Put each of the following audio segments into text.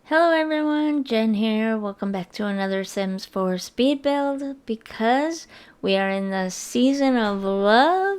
Hello everyone, Jen here. Welcome back to another Sims 4 speed build because we are in the season of love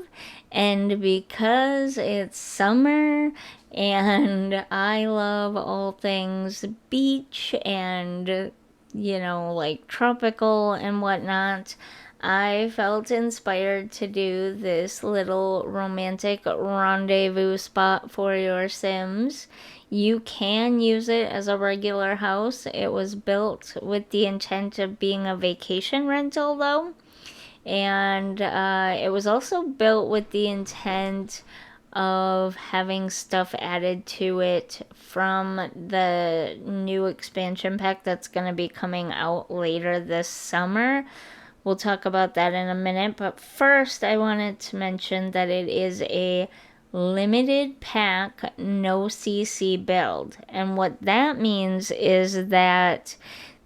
and because it's summer and I love all things beach and like tropical and whatnot. I felt inspired to do this little romantic rendezvous spot for your Sims. You can use it as a regular house. It was built with the intent of being a vacation rental, though. And it was also built with the intent of having stuff added to it from the new expansion pack that's going to be coming out later this summer. We'll talk about that in a minute, but first I wanted to mention that it is a limited pack no CC build. And what that means is that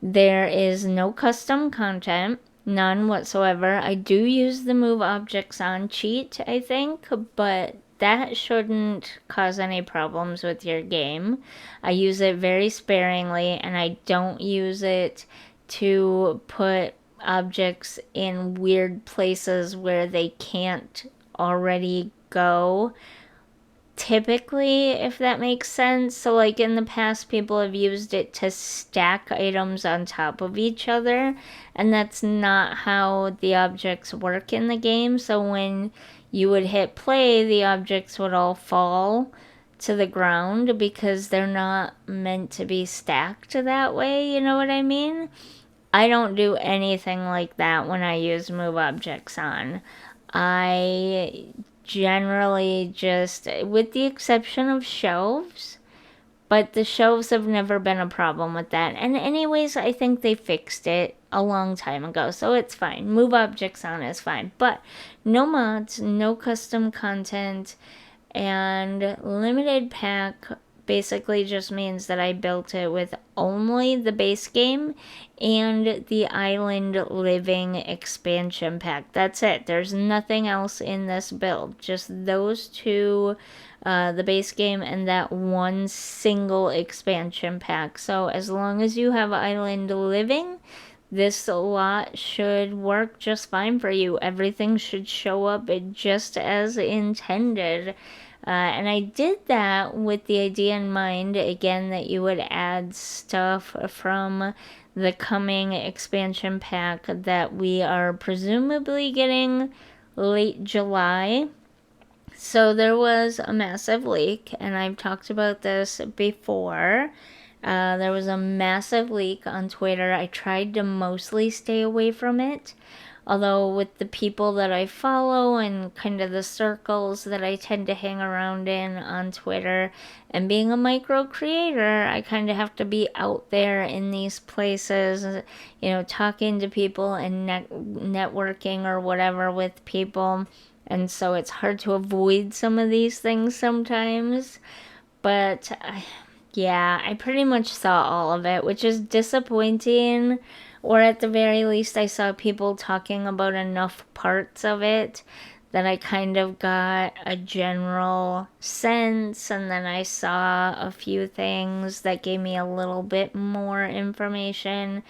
there is no custom content, none whatsoever. I do use the move objects on cheat, I think, but that shouldn't cause any problems with your game. I use it very sparingly and I don't use it to put objects in weird places where they can't already go typically, if that makes sense. So like in the past, people have used it to stack items on top of each other, and that's not how the objects work in the game. So when you would hit play, the objects would all fall to the ground because they're not meant to be stacked that way, you know what I mean? I don't do anything like that when I use move objects on. I generally just, with the exception of shelves, but the shelves have never been a problem with that. And anyways, I think they fixed it a long time ago, so it's fine. Move objects on is fine. But no mods, no custom content, and limited pack basically just means that I built it with only the base game and the island living expansion pack. That's it. There's nothing else in this build. Just those two, the base game and that one single expansion pack. So as long as you have island living, this lot should work just fine for you. Everything should show up just as intended. And I did that with the idea in mind, again, that you would add stuff from the coming expansion pack that we are presumably getting late July. So there was a massive leak, and I've talked about this before. There was a massive leak on Twitter. I tried to mostly stay away from it. Although with the people that I follow and kind of the circles that I tend to hang around in on Twitter and being a micro creator, I kind of have to be out there in these places, talking to people and networking or whatever with people. And so it's hard to avoid some of these things sometimes. But yeah, I pretty much saw all of it, which is disappointing. Or at the very least, I saw people talking about enough parts of it that I kind of got a general sense. And then I saw a few things that gave me a little bit more information.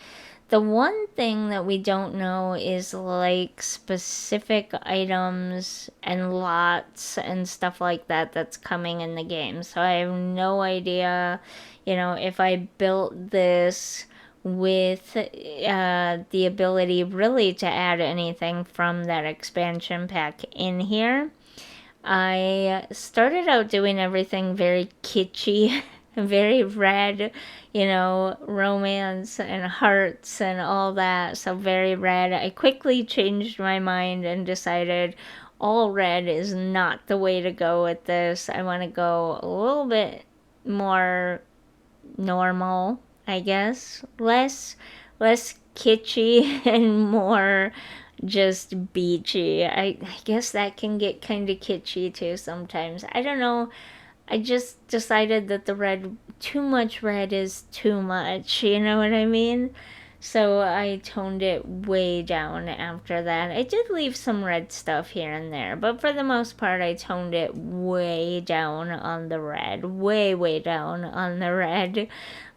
The one thing that we don't know is like specific items and lots and stuff like that that's coming in the game. So I have no idea, if I built this with the ability really to add anything from that expansion pack in here. I started out doing everything very kitschy, very red, romance and hearts and all that. So very red. I quickly changed my mind and decided all red is not the way to go with this. I want to go a little bit more normal, I guess. Less kitschy and more just beachy. I guess that can get kind of kitschy too sometimes. I don't know. I just decided that too much red is too much. You know what I mean? So I toned it way down after that. I did leave some red stuff here and there, but for the most part, I toned it way down on the red. Way, way down on the red.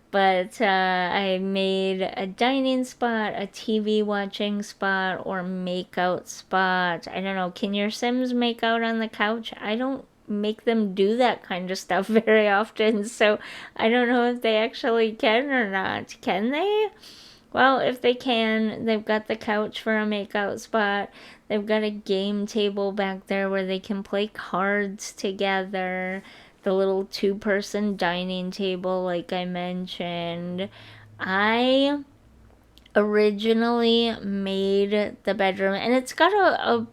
But I made a dining spot, a TV watching spot, or makeout spot. I don't know. Can your Sims make out on the couch? I don't make them do that kind of stuff very often, so I don't know if they actually can or not. Can they? Well, if they can, they've got the couch for a makeout spot. They've got a game table back there where they can play cards together. The little two-person dining table, like I mentioned. I originally made the bedroom, and it's got a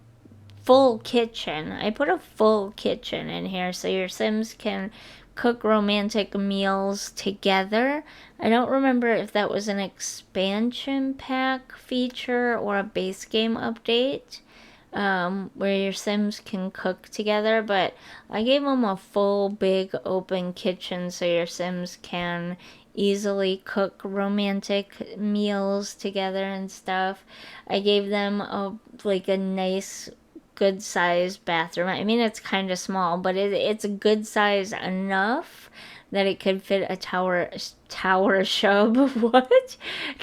full kitchen. I put a full kitchen in here so your Sims can cook romantic meals together. I don't remember if that was an expansion pack feature or a base game update, where your Sims can cook together, but I gave them a full big open kitchen so your Sims can easily cook romantic meals together and stuff. I gave them a nice good sized bathroom. I mean, it's kind of small, but it's a good size enough that it could fit a tower shub. What?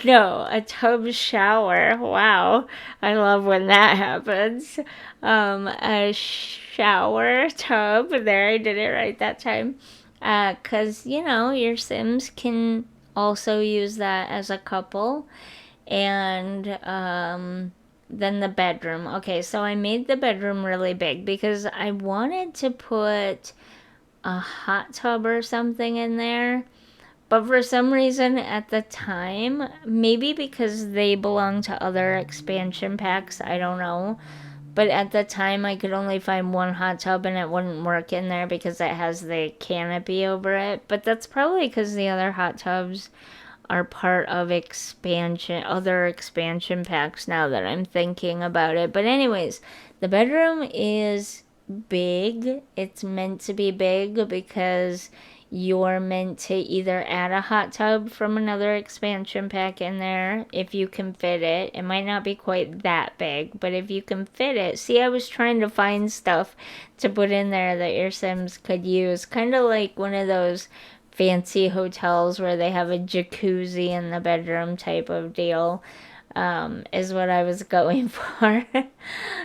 No, a tub shower. Wow, I love when that happens. A shower tub. There, I did it right that time. 'Cause your Sims can also use that as a couple, and then the bedroom. Okay, so I made the bedroom really big because I wanted to put a hot tub or something in there. But for some reason at the time, maybe because they belong to other expansion packs, I don't know. But at the time, I could only find one hot tub and it wouldn't work in there because it has the canopy over it. But that's probably because the other hot tubs are part of other expansion packs now that I'm thinking about it. But anyways, the bedroom is big. It's meant to be big because you're meant to either add a hot tub from another expansion pack in there if you can fit it. It might not be quite that big, but if you can fit it. See, I was trying to find stuff to put in there that your Sims could use. Kind of like one of those fancy hotels where they have a jacuzzi in the bedroom type of deal, is what I was going for.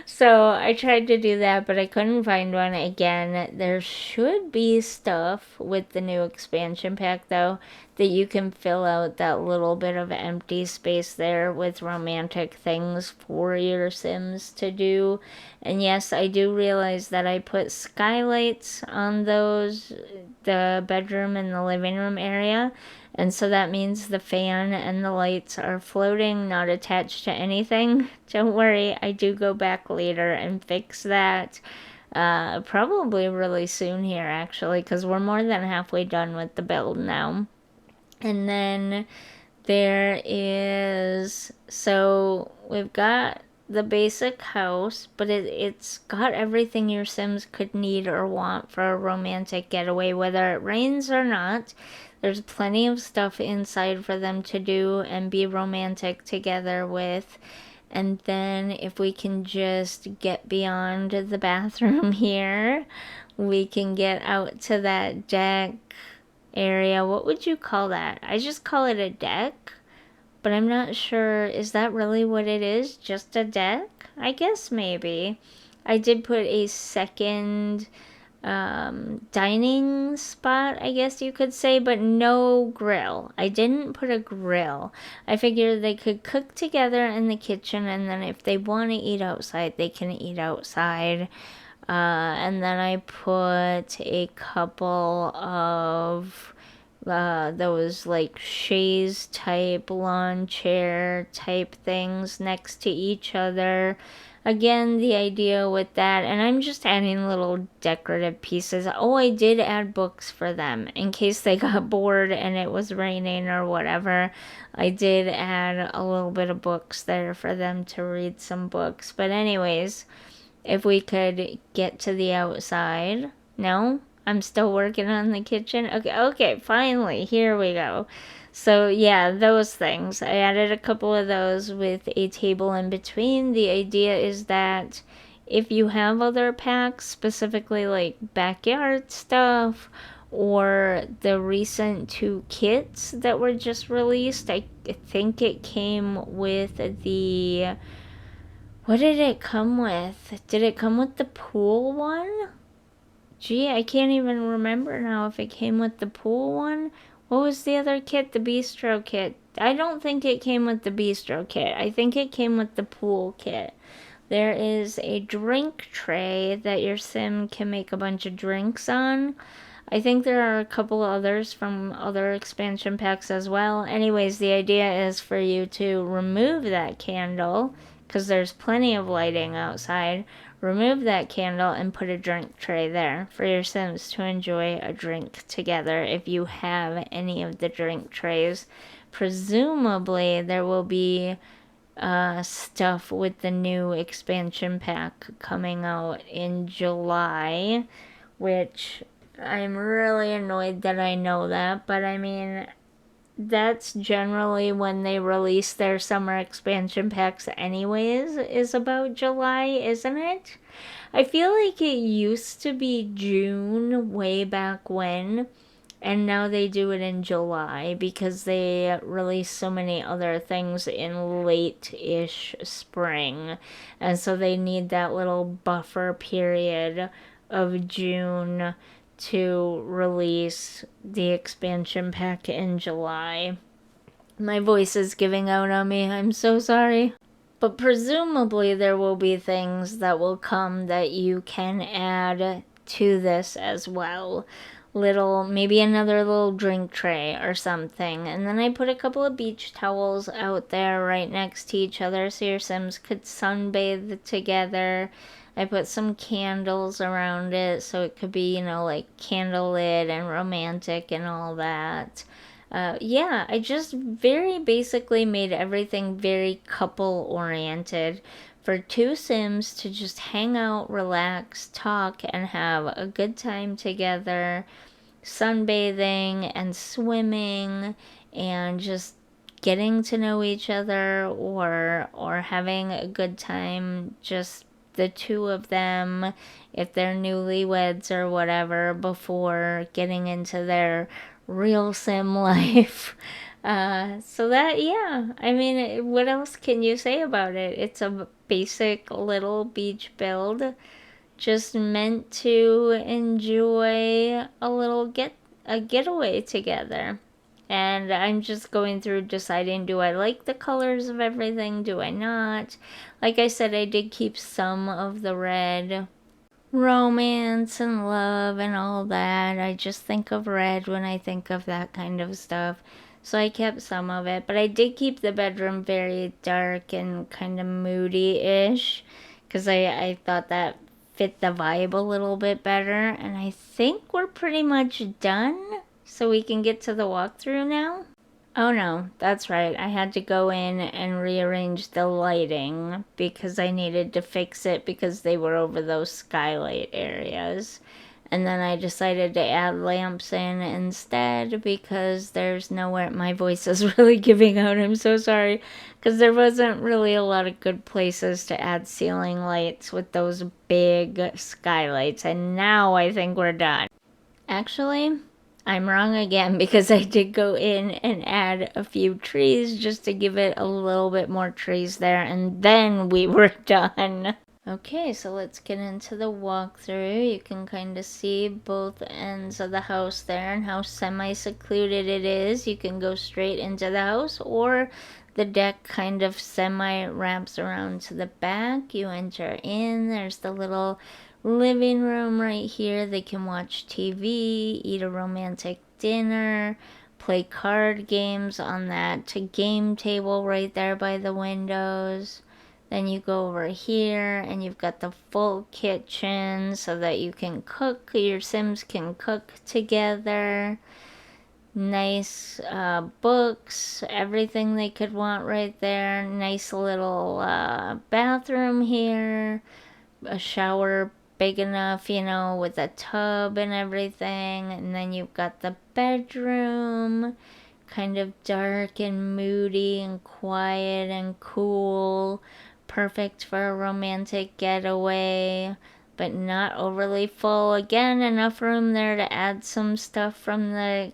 So I tried to do that, but I couldn't find one. Again, there should be stuff with the new expansion pack, though, that you can fill out that little bit of empty space there with romantic things for your Sims to do. And yes, I do realize that I put skylights on the bedroom and the living room area. And so that means the fan and the lights are floating, not attached to anything. Don't worry, I do go back later and fix that. Probably really soon here, actually, because we're more than halfway done with the build now. And then so we've got the basic house, but it's got everything your Sims could need or want for a romantic getaway, whether it rains or not. There's plenty of stuff inside for them to do and be romantic together with. And then if we can just get beyond the bathroom here, we can get out to that deck area. What would you call that? I just call it a deck, but I'm not sure. Is that really what it is? Just a deck? I guess maybe. I did put a second dining spot, I guess you could say, but no grill. I didn't put a grill. I figured they could cook together in the kitchen, and then if they want to eat outside, they can eat outside. And then I put a couple of those like chaise type lawn chair type things next to each other. Again, the idea with that, and I'm just adding little decorative pieces. Oh, I did add books for them in case they got bored and it was raining or whatever. I did add a little bit of books there for them to read some books. But anyways, if we could get to the outside. No? I'm still working on the kitchen. Okay, finally, here we go. So yeah, those things. I added a couple of those with a table in between. The idea is that if you have other packs, specifically like backyard stuff or the recent 2 kits that were just released. I think it came with the... What did it come with? Did it come with the pool one? Gee, I can't even remember now if it came with the pool one. What was the other kit? The bistro kit. I don't think it came with the bistro kit. I think it came with the pool kit. There is a drink tray that your sim can make a bunch of drinks on. I think there are a couple others from other expansion packs as well. Anyways, the idea is for you to remove that candle, because there's plenty of lighting outside. Remove that candle and put a drink tray there for your Sims to enjoy a drink together if you have any of the drink trays. Presumably, there will be stuff with the new expansion pack coming out in July, which I'm really annoyed that I know that, but I mean, that's generally when they release their summer expansion packs anyways, is about July, isn't it? I feel like it used to be June way back when, and now they do it in July because they release so many other things in late-ish spring, and so they need that little buffer period of June to release the expansion pack in July. My voice is giving out on me. I'm so sorry. But presumably there will be things that will come that you can add to this as well. Maybe another little drink tray or something. And then I put a couple of beach towels out there right next to each other so your Sims could sunbathe together. I put some candles around it so it could be, like candlelit and romantic and all that. Yeah, I just very basically made everything very couple oriented for 2 Sims to just hang out, relax, talk, and have a good time together, sunbathing and swimming and just getting to know each other or having a good time, just the 2 of them if they're newlyweds or whatever, before getting into their real sim life. So that, yeah, I mean, what else can you say about it? It's a basic little beach build, just meant to enjoy a getaway together. And I'm just going through deciding, do I like the colors of everything? Do I not? Like I said, I did keep some of the red. Romance and love and all that. I just think of red when I think of that kind of stuff. So I kept some of it, but I did keep the bedroom very dark and kind of moody-ish because I thought that fit the vibe a little bit better. And I think we're pretty much done, so we can get to the walkthrough now. Oh no, that's right. I had to go in and rearrange the lighting because I needed to fix it because they were over those skylight areas. And then I decided to add lamps in instead because there's nowhere. My voice is really giving out. I'm so sorry. Because there wasn't really a lot of good places to add ceiling lights with those big skylights. And now I think we're done. Actually, I'm wrong again because I did go in and add a few trees just to give it a little bit more trees there, and then we were done. Okay, so let's get into the walkthrough. You can kind of see both ends of the house there and how semi-secluded it is. You can go straight into the house, or the deck kind of semi-wraps around to the back. You enter in, there's the little living room right here. They can watch TV, eat a romantic dinner, play card games on that game table right there by the windows. Then you go over here and you've got the full kitchen so that you can cook. Your Sims can cook together. Nice books, everything they could want right there. Nice little bathroom here. A shower big enough, with a tub and everything. And then you've got the bedroom, kind of dark and moody and quiet and cool. Perfect for a romantic getaway. but not overly full. Again, enough room there to add some stuff from the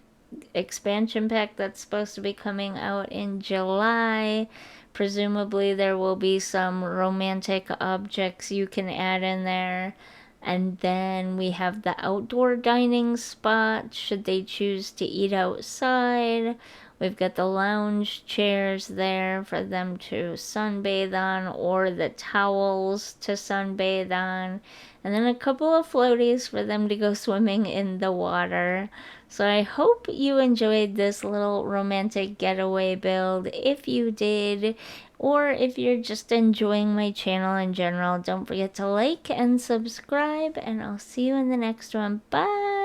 expansion pack that's supposed to be coming out in July. Presumably there will be some romantic objects you can add in there. And then we have the outdoor dining spot should they choose to eat outside. We've got the lounge chairs there for them to sunbathe on, or the towels to sunbathe on. And then a couple of floaties for them to go swimming in the water. So I hope you enjoyed this little romantic getaway build. If you did, or if you're just enjoying my channel in general, don't forget to like and subscribe, and I'll see you in the next one. Bye!